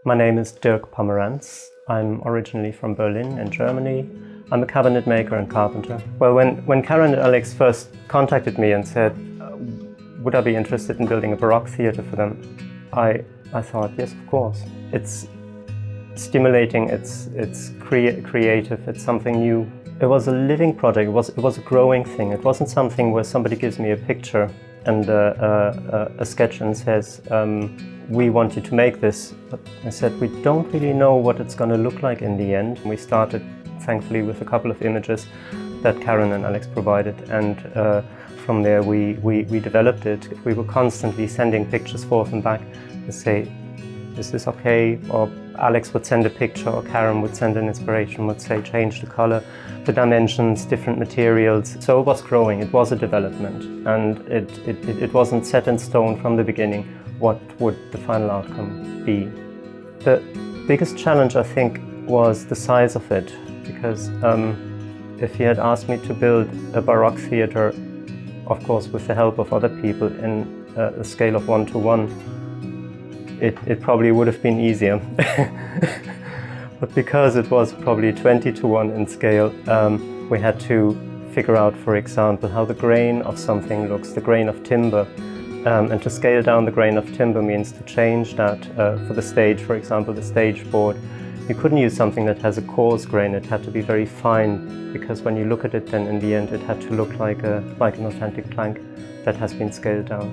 My name is Dirk Pomeranz. I'm originally from Berlin in Germany. I'm a cabinet maker and carpenter. Well, when Karen and Alex first contacted me and said, would I be interested in building a Baroque theatre for them, I thought, yes, of course. It's stimulating, it's creative, it's something new. It was a living project, it was a growing thing. It wasn't something where somebody gives me a picture and a sketch and says, we want you to make this. But I said, we don't really know what it's going to look like in the end. We started, thankfully, with a couple of images that Karen and Alex provided, and from there we developed it. We were constantly sending pictures forth and back to say, is this okay? Or Alex would send a picture, or Karen would send an inspiration, would say, change the color, the dimensions, different materials. So it was growing, it was a development, and it wasn't set in stone from the beginning what would the final outcome be. The biggest challenge, I think, was the size of it, because if he had asked me to build a Baroque theatre, of course with the help of other people in a scale of 1:1, it probably would have been easier. But because it was probably 20:1 in scale, we had to figure out, for example, how the grain of something looks, the grain of timber. And to scale down the grain of timber means to change that for the stage, for example, the stage board. You couldn't use something that has a coarse grain, it had to be very fine, because when you look at it, then in the end it had to look like an authentic plank that has been scaled down.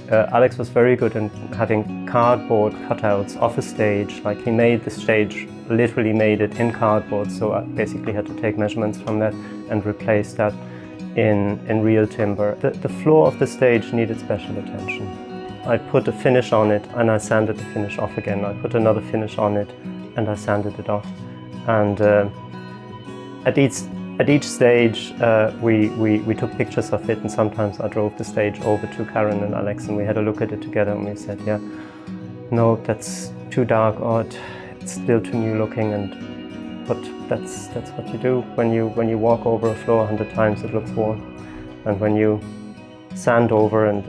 Alex was very good in having cardboard cutouts of a stage, like he made the stage, literally made it in cardboard, so I basically had to take measurements from that and replace that in real timber. The floor of the stage needed special attention. I put a finish on it and I sanded the finish off again. I put another finish on it and I sanded it off. And at each stage we took pictures of it, and sometimes I drove the stage over to Karen and Alex and we had a look at it together, and we said, yeah, no, that's too dark, or it's still too new looking, but that's what you do. When you walk over a floor 100 times, it looks worn. And when you sand over and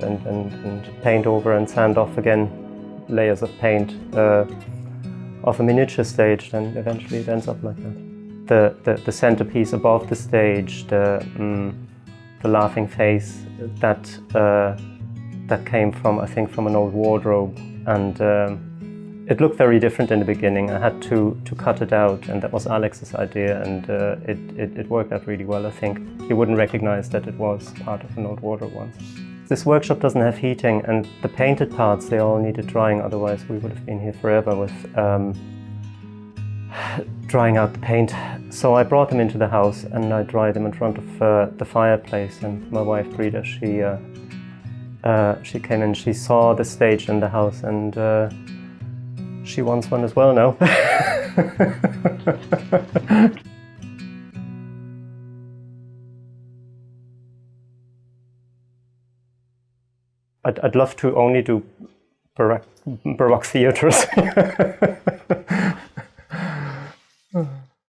paint over and sand off again layers of paint of a miniature stage, then eventually it ends up like that. The centerpiece above the stage, the laughing face, that came from, I think, from an old wardrobe, and it looked very different in the beginning. I had to cut it out, and that was Alex's idea, and it worked out really well. I think he wouldn't recognize that it was part of an old wardrobe once. This workshop doesn't have heating, and the painted parts, they all needed drying, otherwise we would have been here forever with drying out the paint. So I brought them into the house and I dried them in front of the fireplace, and my wife Brida, she came in, she saw the stage in the house, and she wants one as well now. I'd love to only do Baroque theatres.